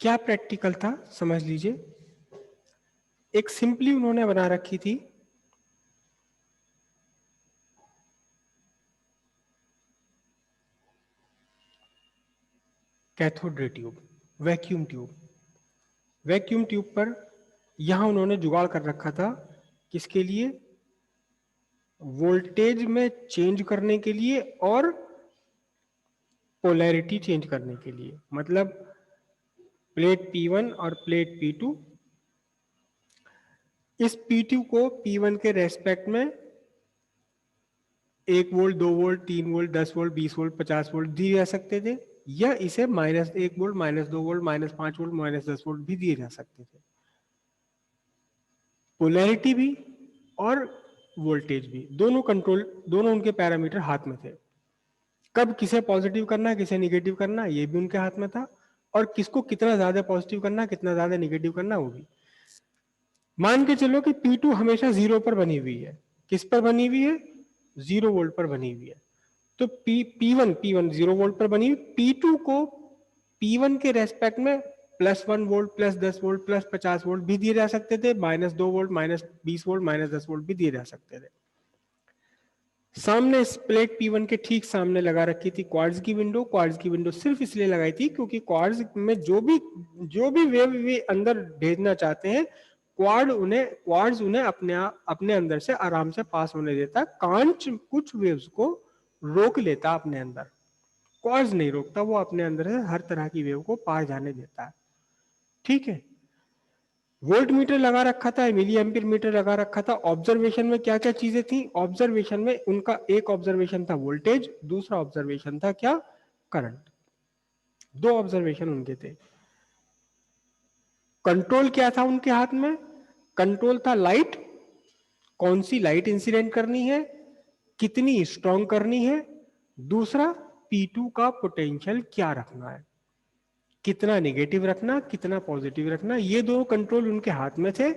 क्या प्रैक्टिकल था समझ लीजिए। एक सिंपली उन्होंने बना रखी थी cathode ray tube, vacuum tube. Vacuum tube पर यहां उन्होंने जुगाड़ कर रखा था किसके लिए, वोल्टेज में चेंज करने के लिए और पोलैरिटी चेंज करने के लिए। मतलब प्लेट P1 और प्लेट P2, इस P2 को P1 के रेस्पेक्ट में 1 volt, 2 volt, 3 volt, 10 volt, 20 volt, 50 volt दिए जा सकते थे, या इसे -1 वोल्ट, -2 वोल्ट, -5 वोल्ट, -10 वोल्ट भी दिए जा सकते थे। पोलैरिटी भी और वोल्टेज भी, दोनों कंट्रोल, दोनों उनके पैरामीटर हाथ में थे। कब किसे पॉजिटिव करना, किसे निगेटिव करना, ये भी उनके हाथ में था, और किसको कितना ज्यादा पॉजिटिव करना, कितना ज्यादा निगेटिव करना, वो भी। मान के चलो कि P2 हमेशा 0 पर बनी हुई है। किस पर बनी हुई है, 0 वोल्ट पर बनी हुई है। तो P1 0 वोल्ट पर बनी हुई, P2 को P1 के रेस्पेक्ट में +1 वोल्ट, +10 वोल्ट, +50 वोल्ट भी दिए जा सकते थे, -2 वोल्ट, -20 वोल्ट, -10 वोल्ट भी दिए जा सकते थे। सामने इस प्लेट P1 के ठीक सामने लगा रखी थी क्वार्ट्ज की विंडो। क्वार्ट्ज की विंडो सिर्फ इसलिए लगाई थी क्योंकि क्वार्ट्ज में जो भी वेव वे अंदर भेजना चाहते हैं, क्वार्ट्ज उन्हें अपने अंदर से आराम से पास होने देता। कांच कुछ वेव्स को रोक लेता अपने अंदर, क्वार्ट्ज नहीं रोकता, वो अपने अंदर से हर तरह की वेव को पार जाने देता है। ठीक है। वोल्ट मीटर लगा रखा था, मिली एम्पीयर मीटर लगा रखा था। ऑब्जर्वेशन में क्या क्या चीजें थी, ऑब्जर्वेशन में उनका एक ऑब्जर्वेशन था वोल्टेज, दूसरा ऑब्जर्वेशन था क्या, करंट। दो ऑब्जर्वेशन उनके थे। कंट्रोल क्या था उनके हाथ में, कंट्रोल था लाइट, कौन सी लाइट इंसिडेंट करनी है, कितनी स्ट्रॉन्ग करनी है, दूसरा P2 का पोटेंशियल क्या रखना है, कितना नेगेटिव रखना, कितना पॉजिटिव रखना, ये दो कंट्रोल उनके हाथ में थे।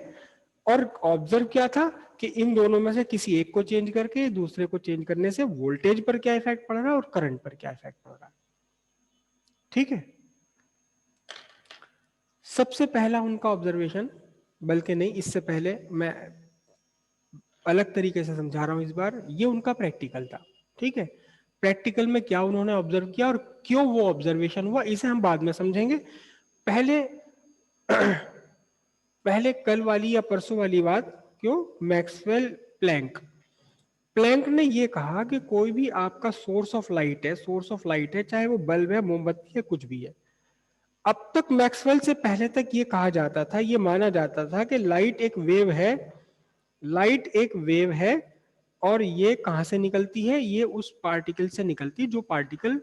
और ऑब्जर्व क्या था कि इन दोनों में से किसी एक को चेंज करके दूसरे को चेंज करने से वोल्टेज पर क्या इफेक्ट पड़ रहा है और करंट पर क्या इफेक्ट पड़ रहा है। ठीक है। सबसे पहला उनका ऑब्जर्वेशन, बल्कि नहीं, इससे पहले मैं अलग तरीके से समझा रहा हूं इस बार, ये उनका प्रैक्टिकल था। ठीक है। प्रैक्टिकल में क्या उन्होंने ऑब्जर्व किया और क्यों वो ऑब्जर्वेशन हुआ, इसे हम बाद में समझेंगे। पहले पहले कल वाली या परसों वाली बात, क्यों, मैक्सवेल प्लैंक, प्लैंक ने ये कहा कि कोई भी आपका सोर्स ऑफ लाइट है, सोर्स ऑफ लाइट है, चाहे वो बल्ब है, मोमबत्ती है, कुछ भी है। अब तक मैक्सवेल से पहले तक ये कहा जाता था, ये माना जाता था कि लाइट एक वेव है, लाइट एक वेव है, और ये कहां से निकलती है, ये उस पार्टिकल से निकलती है जो पार्टिकल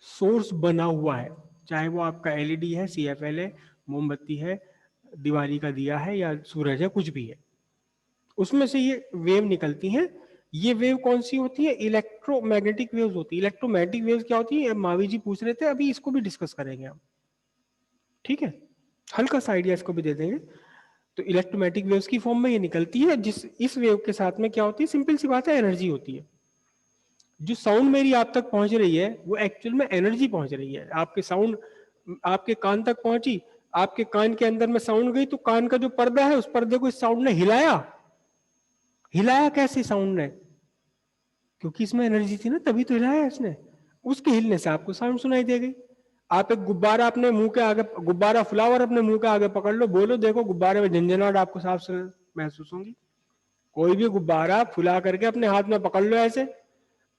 सोर्स बना हुआ है, चाहे वो आपका एलईडी है, सीएफएल है, मोमबत्ती है, दिवाली का दिया है, या सूरज है, कुछ भी है, उसमें से ये वेव निकलती हैं। ये वेव कौन सी होती है, इलेक्ट्रोमैग्नेटिक वेव्स होती है। इलेक्ट्रोमैग्नेटिक वेव्स क्या होती है, मावी जी पूछ रहे थे, अभी इसको भी डिस्कस करेंगे हम। ठीक है, हल्का सा आइडिया इसको भी दे देंगे। तो इलेक्ट्रोमैग्नेटिक वेव्स की फॉर्म में ये निकलती है, जिस इस वेव के साथ में क्या होती है, सिंपल सी बात है, एनर्जी होती है। जो साउंड मेरी आप तक पहुंच रही है वो एक्चुअल में एनर्जी पहुंच रही है। आपके साउंड आपके कान तक पहुंची, आपके कान के अंदर में साउंड गई, तो कान का जो पर्दा है उस पर्दे को इस साउंड ने हिलाया। हिलाया कैसे साउंड ने, क्योंकि इसमें एनर्जी थी ना, तभी तो हिलाया इसने। उसके हिलने से आपको साउंड सुनाई दे गई। आप एक गुब्बारा अपने मुंह के आगे, गुब्बारा फ्लावर अपने मुंह के आगे पकड़ लो, बोलो, देखो गुब्बारे में झंझनाहट आपको साफ महसूस होगी। कोई भी गुब्बारा फुला करके अपने हाथ में पकड़ लो ऐसे,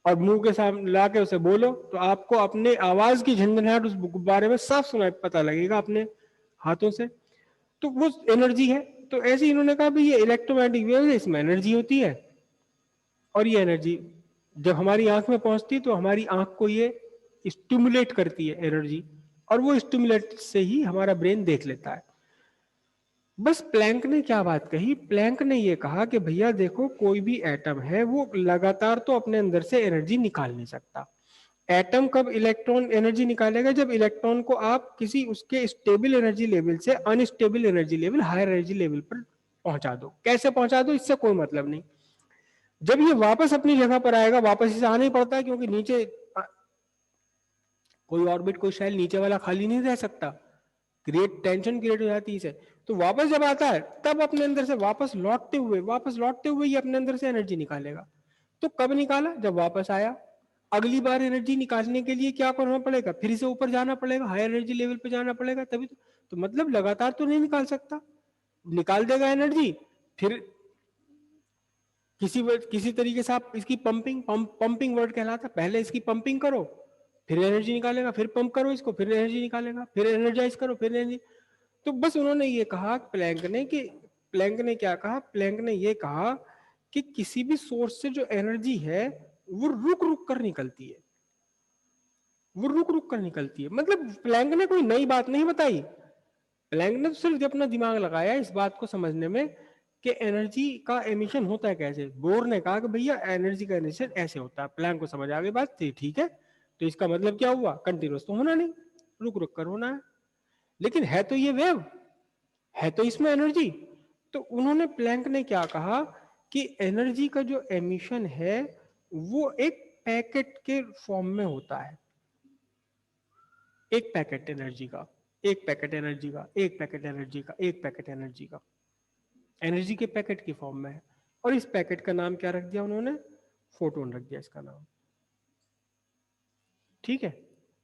और मुंह के सामने ला के उसे बोलो, तो आपको अपने आवाज की झंझनाहट उस गुब्बारे में साफ सुनाई पता लगेगा अपने हाथों से। तो वो एनर्जी है। तो ऐसे इन्होंने कहा भाई ये इलेक्ट्रोमैग्नेटिक वेव है, इसमें एनर्जी होती है, और ये एनर्जी जब हमारी आंख में पहुंचती तो हमारी आंख को ये स्टिमुलेट करती है एनर्जी, और वो स्टिमुलेट से ही हमारा ब्रेन देख लेता है। बस प्लैंक ने क्या बात कही, प्लैंक ने ये कहा कि भैया देखो, कोई भी एटम है वो लगातार तो अपने अंदर से एनर्जी निकाल नहीं सकता। एटम कब इलेक्ट्रॉन एनर्जी निकालेगा, जब इलेक्ट्रॉन को आप किसी उसके स्टेबल एनर्जी लेवल से unstable energy level, higher energy level पर पहुंचा दो। कैसे पहुंचा दो, इससे कोई मतलब नहीं। जब ये वापस अपनी जगह पर आएगा, वापस इसे आना ही पड़ता है, क्योंकि नीचे कोई ऑर्बिट, कोई शेल नीचे वाला खाली नहीं रह सकता, क्रिएट टेंशन क्रिएट हो जाती है इसे। तो वापस जब आता है तब अपने अंदर से वापस लौटते हुए ये अपने अंदर से एनर्जी निकालेगा। तो कब निकाला? जब वापस आया। अगली बार एनर्जी निकालने के लिए क्या करना पड़ेगा? फिर से ऊपर जाना पड़ेगा, हायर एनर्जी लेवल पे जाना पड़ेगा, तभी तो मतलब लगातार तो नहीं निकाल सकता। निकाल देगा एनर्जी, फिर किसी तरीके से आप इसकी पंपिंग वर्ड कहलाता है। पहले इसकी पंपिंग करो, फिर एनर्जी निकालेगा, फिर पंप करो इसको, फिर एनर्जी निकालेगा, फिर एनर्जाइज करो, फिर एनर्जी। तो बस उन्होंने ये कहा प्लैंक ने क्या कहा? प्लैंक ने ये कहा कि किसी भी सोर्स से जो एनर्जी है वो रुक रुक कर निकलती है, वो रुक रुक कर निकलती है। मतलब प्लैंक ने कोई नई बात नहीं बताई, प्लैंक ने तो सिर्फ अपना दिमाग लगाया इस बात को समझने में कि एनर्जी का एमिशन होता है कैसे। बोर ने कहा कि भैया एनर्जी का एमिशन ऐसे होता है, प्लैंक को समझ आ गई बात थी, ठीक है। तो इसका मतलब क्या हुआ? कंटिन्यूअस तो होना नहीं, रुक रुक कर होना है। लेकिन है तो ये वेव, है तो इसमें एनर्जी। तो उन्होंने प्लैंक ने क्या कहा कि एनर्जी का जो एमिशन है वो एक पैकेट के फॉर्म में होता है। एक पैकेट एनर्जी का, एक पैकेट एनर्जी का, एक पैकेट एनर्जी का, एक पैकेट एनर्जी का, एनर्जी के पैकेट की फॉर्म में है। और इस पैकेट का नाम क्या रख दिया उन्होंने? फोटोन रख दिया इसका नाम। ठीक है।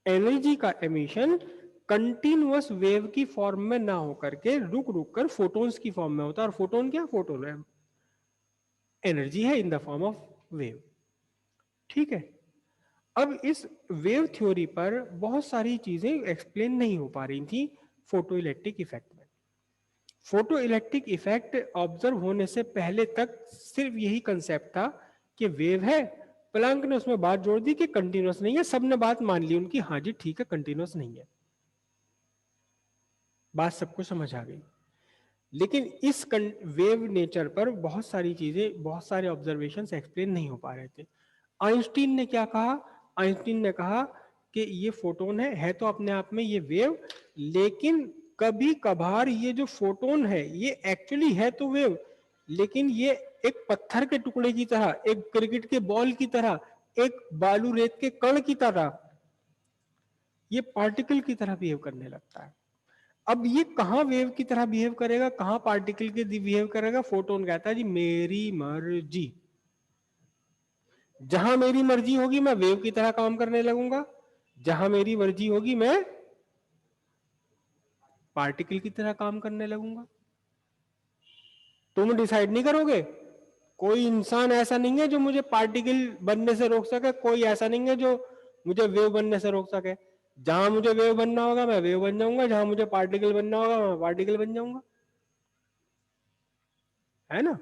एनर्जी का एमिशन कंटिन्यूअस वेव की फॉर्म में ना होकर के रुक रुक कर फोटोन्स की फॉर्म में होता है। और फोटोन क्या? फोटोन है, एनर्जी है in the form of wave. ठीक है। अब इस वेव थ्योरी पर बहुत सारी चीजें एक्सप्लेन नहीं हो पा रही थी फोटो इलेक्ट्रिक इफेक्ट में। फोटो इलेक्ट्रिक इफेक्ट ऑब्जर्व होने से पहले तक सिर्फ यही कंसेप्ट था कि वेव है। प्लैंक ने उसमें बात जोड़ दी कि कंटिन्यूअस नहीं है, सबने बात मान ली उनकी, हाँ जी ठीक है कंटिन्यूअस नहीं है, बात सबको समझ आ गई। लेकिन इस वेव नेचर पर बहुत सारी चीजें, बहुत सारे ऑब्जर्वेशंस एक्सप्लेन नहीं हो पा रहे थे। आइंस्टीन ने क्या कहा? आइंस्टीन ने कहा कि ये फोटोन है तो अपने आप में ये वेव, लेकिन कभी कभार ये जो फोटोन है ये एक्चुअली है तो वेव, लेकिन ये एक पत्थर के टुकड़े की तरह, एक क्रिकेट के बॉल की तरह, एक बालू रेत के कण की तरह, ये पार्टिकल की तरह बिहेव करने लगता है। अब ये कहां वेव की तरह बिहेव करेगा, कहां पार्टिकल के बिहेव करेगा? फोटोन कहता है जी मेरी मर्जी, जहां मेरी मर्जी होगी मैं वेव की तरह काम करने लगूंगा, जहां मेरी मर्जी होगी मैं पार्टिकल की तरह काम करने लगूंगा। तुम डिसाइड नहीं करोगे। कोई इंसान ऐसा नहीं है जो मुझे पार्टिकल बनने से रोक सके, कोई ऐसा नहीं है जो मुझे वेव बनने से रोक सके। जहां मुझे वेव बनना होगा मैं वेव बन जाऊंगा, जहां मुझे पार्टिकल बनना होगा मैं पार्टिकल बन जाऊंगा, है ना।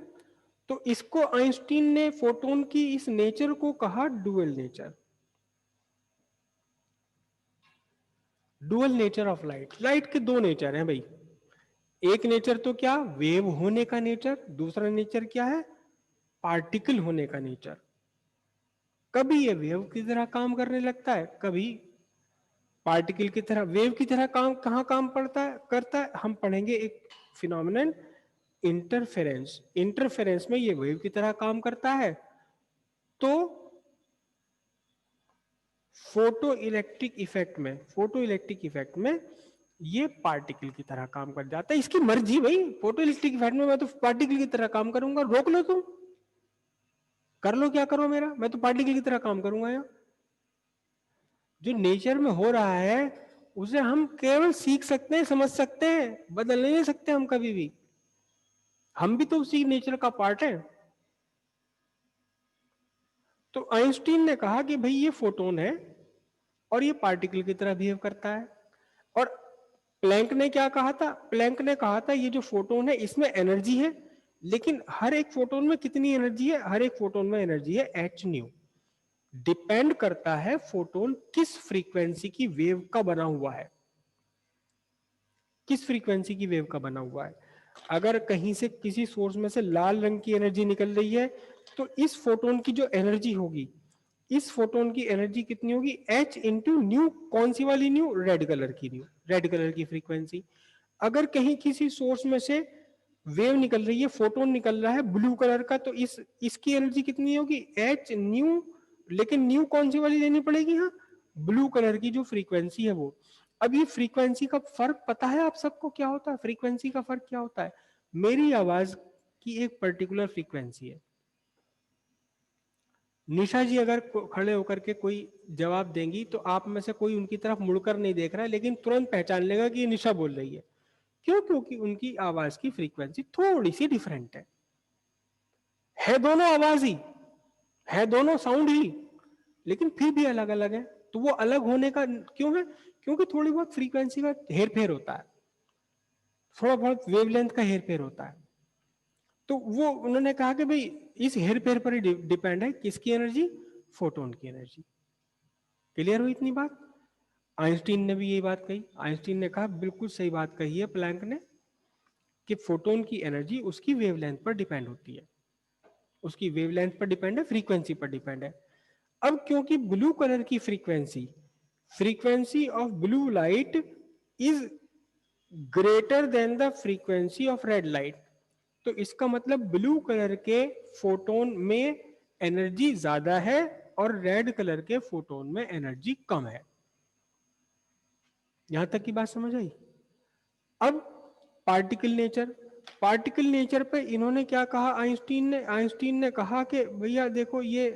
तो इसको आइंस्टीन ने फोटोन की इस नेचर को कहा dual nature. Dual nature of light. Light के दो नेचर हैं भाई। एक नेचर तो क्या? वेव होने का नेचर। दूसरा नेचर क्या है? पार्टिकल होने का नेचर। कभी ये वेव की तरह काम करने लगता है, कभी पार्टिकल की तरह। वेव की तरह काम कहां काम पड़ता है करता है? हम पढ़ेंगे एक फिनोमिनन, इंटरफेरेंस। इंटरफेरेंस में ये वेव की तरह काम करता है। तो फोटो इलेक्ट्रिक इफेक्ट में ये पार्टिकल की तरह काम कर जाता है। इसकी मर्जी भाई, फोटो इलेक्ट्रिक इफेक्ट में मैं तो पार्टिकल की तरह काम करूंगा, रोक लो तुम, कर लो क्या करो मेरा, मैं तो पार्टिकल की तरह काम करूंगा। यहाँ जो नेचर में हो रहा है उसे हम केवल सीख सकते हैं, समझ सकते हैं, बदल नहीं सकते हम कभी भी। हम भी तो उसी नेचर का पार्ट है। तो आइंस्टीन ने कहा कि भाई ये फोटोन है और ये पार्टिकल की तरह बिहेव करता है। और प्लैंक ने क्या कहा था? प्लैंक ने कहा था ये जो फोटोन है इसमें एनर्जी है, लेकिन हर एक फोटोन में कितनी एनर्जी है? हर एक फोटोन में एनर्जी है एच न्यू। डिपेंड करता है फोटोन किस फ्रीक्वेंसी की वेव का बना हुआ है, किस फ्रीक्वेंसी की वेव का बना हुआ है। अगर कहीं से किसी सोर्स में से लाल रंग की एनर्जी निकल रही है तो इस फोटोन की जो एनर्जी होगी, इस फोटोन की एनर्जी कितनी होगी? H into new. कौन सी वाली न्यू? रेड कलर की न्यू, रेड कलर की फ्रीक्वेंसी। अगर कहीं किसी सोर्स में से वेव निकल रही है, फोटोन निकल रहा है ब्लू कलर का, तो इसकी एनर्जी कितनी होगी? H new. लेकिन न्यू कौन सी वाली लेनी पड़ेगी? हाँ, ब्लू कलर की जो फ्रीक्वेंसी है वो। अब ये फ्रीक्वेंसी का फर्क पता है आप सबको क्या होता है? फ्रीक्वेंसी का फर्क क्या होता है? मेरी आवाज की एक पर्टिकुलर फ्रीक्वेंसी है। निशा जी अगर खड़े होकर के कोई जवाब देंगी तो आप में से कोई उनकी तरफ मुड़कर नहीं देख रहा है, लेकिन तुरंत पहचान लेगा कि ये निशा बोल रही है। क्यों? क्योंकि उनकी आवाज की फ्रीक्वेंसी थोड़ी सी डिफरेंट है दोनों आवाज ही, है दोनों साउंड ही, लेकिन फिर भी अलग अलग है। तो वो अलग होने का क्यों है? क्योंकि थोड़ी बहुत फ्रीक्वेंसी का हेर फेर होता है, थोड़ा बहुत वेवलेंथ का हेर फेर होता है। तो वो उन्होंने कहा कि भाई इस हेर फेर पर ही डिपेंड है किसकी एनर्जी? फोटोन की एनर्जी। क्लियर हुई इतनी बात? आइंस्टीन ने भी यही बात कही। आइंस्टीन ने कहा बिल्कुल सही बात कही है प्लैंक ने, कि फोटोन की एनर्जी उसकी वेवलेंथ पर डिपेंड होती है, उसकी वेवलेंथ पर डिपेंड है, फ्रीक्वेंसी पर डिपेंड है। अब क्योंकि ब्लू कलर की frequency, frequency of blue light is greater than the frequency of red light, तो इसका मतलब ब्लू कलर के फोटोन में एनर्जी ज्यादा है और रेड कलर के फोटोन में एनर्जी कम है। यहां तक की बात समझ आई? अब पार्टिकल नेचर, पार्टिकल नेचर पे इन्होंने क्या कहा आइंस्टीन ने कहा कि भैया देखो ये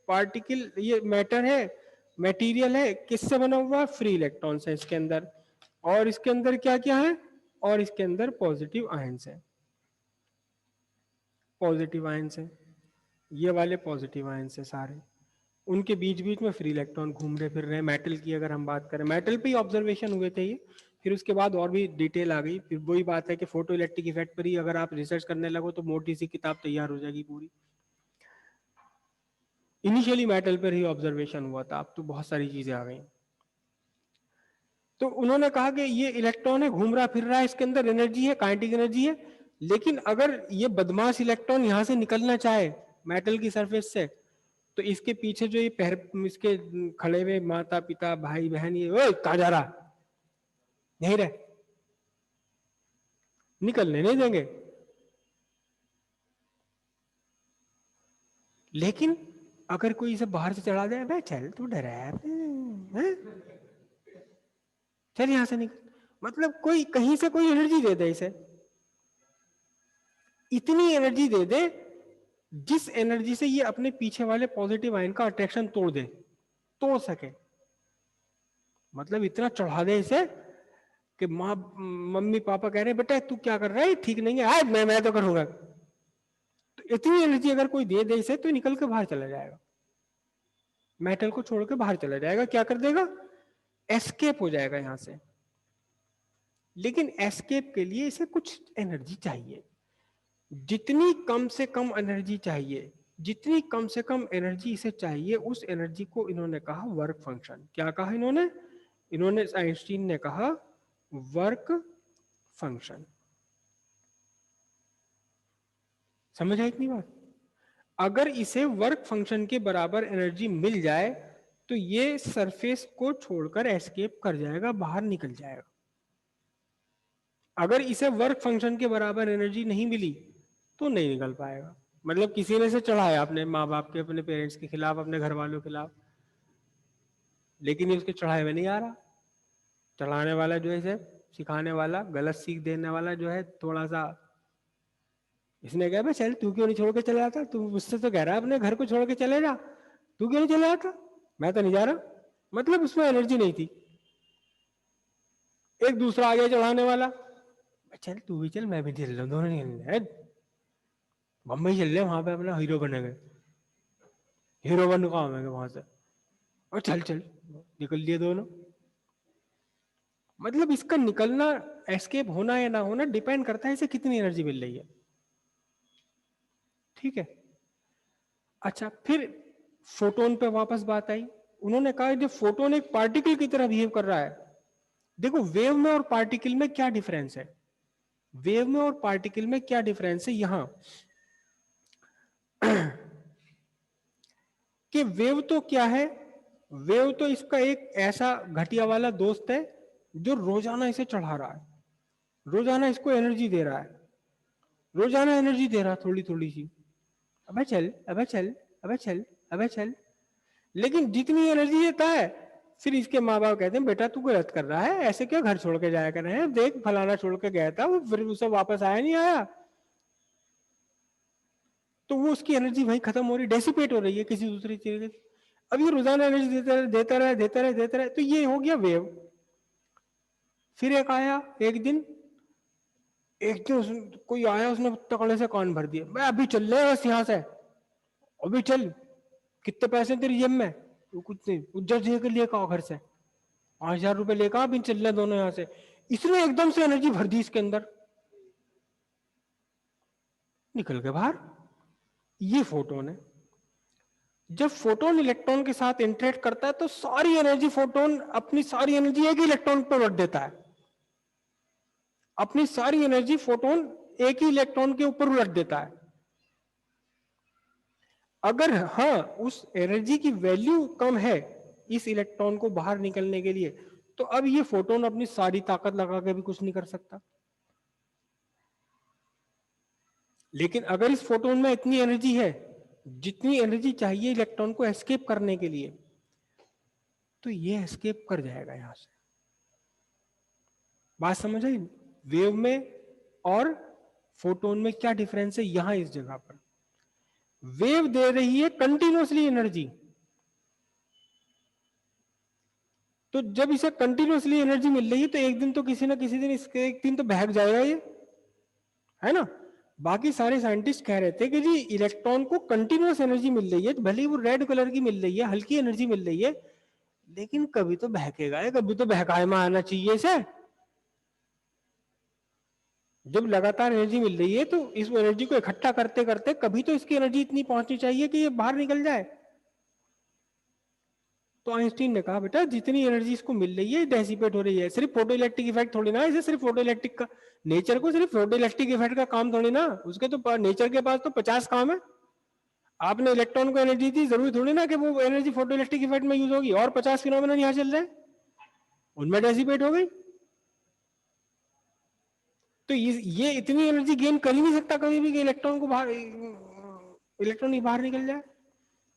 पार्टिकल, ये मैटर है, मटेरियल है, किससे बना हुआ? फ्री इलेक्ट्रॉन है इसके अंदर, और इसके अंदर क्या क्या है? और इसके अंदर पॉजिटिव आयंस है, पॉजिटिव आयंस है, ये वाले पॉजिटिव आयंस है सारे, उनके बीच बीच में फ्री इलेक्ट्रॉन घूम रहे फिर रहे। मेटल की अगर हम बात करें, मेटल पे ही ऑब्जर्वेशन हुए थे ये, फिर उसके बाद और भी डिटेल आ गई। फिर वही बात है कि फोटो इलेक्ट्रिक इफेक्ट पर ही अगर आप रिसर्च करने लगो तो मोटी सी किताब तैयार हो जाएगी पूरी। इनिशियली मेटल पर ही ऑब्जर्वेशन हुआ था, अब तो बहुत सारी चीजें आ गई। तो उन्होंने कहा कि ये इलेक्ट्रॉन है, घूम रहा फिर रहा है, इसके अंदर एनर्जी है, काइनेटिक एनर्जी है, लेकिन अगर ये बदमाश इलेक्ट्रॉन यहां से निकलना चाहे मेटल की सरफेस से, तो इसके पीछे जो ये इसके खड़े हुए माता पिता भाई बहन, ये ओए कहां जा रहा, नहीं रहे, निकलने नहीं देंगे। लेकिन अगर कोई इसे बाहर से चढ़ा दे, भाई चल तू डरा है, चल यहां से निकल, मतलब कोई कहीं से कोई एनर्जी दे दे इसे, इतनी एनर्जी दे दे जिस एनर्जी से ये अपने पीछे वाले पॉजिटिव आयन का अट्रैक्शन तोड़ दे, तोड़ सके, मतलब इतना चढ़ा दे इसे कि माँ मम्मी पापा कह रहे हैं बेटा तू क्या कर रहा है, ठीक नहीं है, आज मैं तो करूंगा। तो इतनी एनर्जी अगर कोई दे दे इसे तो निकल के बाहर चला जाएगा, मेटल को छोड़ के बाहर चला जाएगा, क्या कर देगा? एस्केप हो जाएगा यहां से। लेकिन एस्केप के लिए इसे कुछ एनर्जी चाहिए, जितनी कम से कम एनर्जी चाहिए, जितनी कम से कम एनर्जी इसे चाहिए, उस एनर्जी को इन्होंने कहा वर्क फंक्शन। क्या कहा इन्होंने? इन्होंने, आइंस्टीन ने कहा वर्क फंक्शन। समझ आई इतनी बात? अगर इसे वर्क फंक्शन के बराबर एनर्जी मिल जाए तो ये सरफेस को छोड़कर एस्केप कर जाएगा, बाहर निकल जाएगा। अगर इसे वर्क फंक्शन के बराबर एनर्जी नहीं मिली तो नहीं निकल पाएगा। मतलब किसी ने इसे चढ़ाया अपने माँ बाप के, अपने पेरेंट्स के खिलाफ, अपने घर वालों के खिलाफ, लेकिन ये उसके चढ़ाए हुए नहीं आ रहा। चढ़ाने वाला जो है इसे सिखाने वाला, गलत सीख देने वाला जो है थोड़ा सा, इसने कहा भाई चल तू क्यों नहीं छोड़ के चले जाता, तू मुझसे तो कह रहा है अपने घर को छोड़ के चले जा, तू क्यों नहीं चले जाता? मैं तो नहीं जा रहा। मतलब उसमें एनर्जी नहीं थी। एक दूसरा आ गया चढ़ाने वाला, चल तू भी चल मैं भी चल रहा हूँ, दोनों नहीं, बम्बई चल रहे वहां पे अपना हीरो बनेंगे, हीरो बन का हमें वहां से, और चल चल निकल लिए दोनों। मतलब इसका निकलना, एस्केप होना या ना होना डिपेंड करता है इसे कितनी एनर्जी मिल रही है। ठीक है। अच्छा, फिर फोटोन पे वापस बात आई। उन्होंने कहा जो फोटोन एक पार्टिकल की तरह बिहेव कर रहा है। देखो वेव में और पार्टिकल में क्या डिफरेंस है, वेव में और पार्टिकल में क्या डिफरेंस है यहां, कि वेव तो क्या है, वेव तो इसका एक ऐसा घटिया वाला दोस्त है जो रोजाना इसे चढ़ा रहा है, रोजाना इसको एनर्जी दे रहा है, रोजाना एनर्जी दे रहा थोड़ी थोड़ी सी, अबे चल अबे चल अबे चल अबे चल। लेकिन जितनी एनर्जी देता है फिर इसके माँ बाप कहते हैं बेटा तू गलत कर रहा है, ऐसे क्यों घर छोड़ के जाया कर रहे हैं, देख फलाना छोड़ के गया था वो, फिर उसे वापस आया नहीं आया। तो वो उसकी एनर्जी वहीं खत्म हो रही, डेसिपेट हो रही है किसी दूसरी चीज से। अब ये रोजाना एनर्जी देता रहे देता रहे देता रहे देता रहे, तो ये हो गया वेव। फिर एक आया एक दिन, कोई आया उसने तकड़े से कान भर दिया, मैं अभी चल रहे बस यहाँ से, अभी चल, कितने पैसे तेरी जेब में, वो कुछ नहीं, उज्जर जी के लिए कहा घर से 5,000 रुपए लेकर अभी चल रहे दोनों यहाँ से। इसने एकदम से एनर्जी भर दी इसके अंदर, निकल के बाहर। ये फोटोन है। जब फोटोन इलेक्ट्रॉन के साथ इंटरेक्ट करता है तो सारी एनर्जी, फोटोन अपनी सारी एनर्जी एक ही इलेक्ट्रॉन पर रख देता है, अपनी सारी एनर्जी फोटोन एक ही इलेक्ट्रॉन के ऊपर उलट देता है। अगर हाँ उस एनर्जी की वैल्यू कम है इस इलेक्ट्रॉन को बाहर निकलने के लिए, तो अब ये फोटोन अपनी सारी ताकत लगा के भी कुछ नहीं कर सकता। लेकिन अगर इस फोटोन में इतनी एनर्जी है जितनी एनर्जी चाहिए इलेक्ट्रॉन को एस्केप करने के लिए, तो ये एस्केप कर जाएगा यहां से। बात समझ आई? वेव में और फोटोन में क्या डिफरेंस है यहां इस जगह पर। वेव दे रही है कंटिन्यूअसली एनर्जी, तो जब इसे कंटिन्यूअसली एनर्जी मिल रही है तो एक दिन तो किसी ना किसी दिन इसके, एक दिन तो बहक जाएगा ये, है ना। बाकी सारे साइंटिस्ट कह रहे थे कि जी इलेक्ट्रॉन को कंटिन्यूअस एनर्जी मिल रही है, भले ही वो रेड कलर की मिल रही है, हल्की एनर्जी मिल रही है, लेकिन कभी तो बहकेगा, कभी तो बहकाए में आना चाहिए इसे। जब लगातार एनर्जी मिल रही है तो इस एनर्जी को इकट्ठा करते करते कभी तो इसकी एनर्जी इतनी पहुंचनी चाहिए कि ये बाहर निकल जाए। तो आइंस्टीन ने कहा बेटा जितनी एनर्जी इसको मिल रही है डेसिपेट हो रही है, सिर्फ फोटो इलेक्ट्रिक इफेक्ट थोड़ी ना, इसे सिर्फ फोटो इलेक्ट्रिक का, नेचर को सिर्फ फोटो इलेक्ट्रिक इफेक्ट का काम थोड़ी ना, उसके तो नेचर के पास तो 50 काम है। आपने इलेक्ट्रॉन को एनर्जी दी, जरूरी थोड़ी ना कि वो एनर्जी फोटो इलेक्ट्रिक इफेक्ट में यूज होगी, और 50 फिनोमेनन यहाँ चल रहे हैं उनमें डेसिपेट हो गई। तो ये इतनी एनर्जी गेन कर ही नहीं सकता कभी भी कि इलेक्ट्रॉन को बाहर, इलेक्ट्रॉन ही बाहर निकल जाए।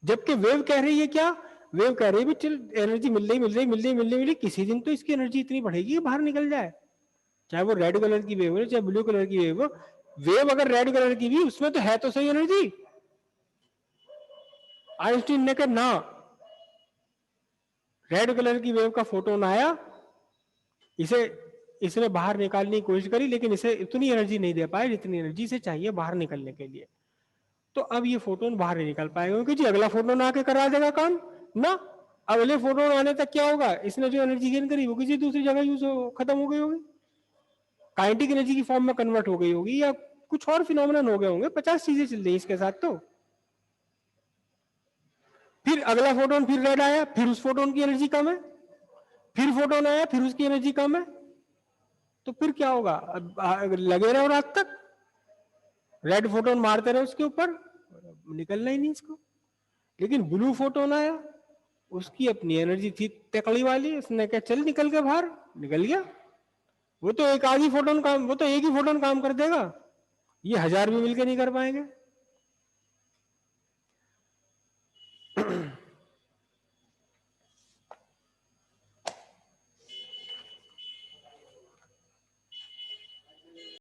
जबकि वेव कह रही है क्या, वेव कह रही है चल एनर्जी मिल रही मिल रही मिल रही मिल रही मिल रही, किसी दिन तो इसकी एनर्जी इतनी बढ़ेगी कि बाहर निकल जाए, चाहे वो रेड कलर की वेव हो चाहे ब्लू कलर की वेव हो। वेव अगर रेड कलर की भी उसमें तो है तो सही एनर्जी। आइंस्टीन ने कहा ना, रेड कलर की वेव का फोटोन आया, इसे इसने बाहर निकालने की कोशिश करी लेकिन इसे इतनी एनर्जी नहीं दे पाए जितनी एनर्जी इसे चाहिए बाहर निकलने के लिए। तो अब ये फोटोन बाहर नहीं निकल पाएगा क्योंकि जी अगला फोटोन आके करा देगा काम ना। अगले फोटोन आने तक क्या होगा, इसने जो एनर्जी गेन करी वो किसी दूसरी जगह यूज खत्म हो गई होगी, काइनेटिक एनर्जी की फॉर्म में कन्वर्ट हो गई होगी, या कुछ और फिनोमेनन हो गए होंगे। 50 चीजें चल रही है इसके साथ। तो फिर अगला फोटोन फिर रेड आया, फिर उस फोटोन की एनर्जी कम है, फिर फोटोन आया फिर उसकी एनर्जी कम है, तो फिर क्या होगा, लगे रहो रात तक रेड फोटोन मारते रहे उसके ऊपर, निकलना ही नहीं इसको। लेकिन ब्लू फोटोन आया, उसकी अपनी एनर्जी थी तकड़ी वाली, उसने कहा चल निकल के बाहर, निकल गया। वो तो एक आधी फोटोन काम, वो तो एक ही फोटोन काम कर देगा, ये 1000 भी मिलकर नहीं कर पाएंगे।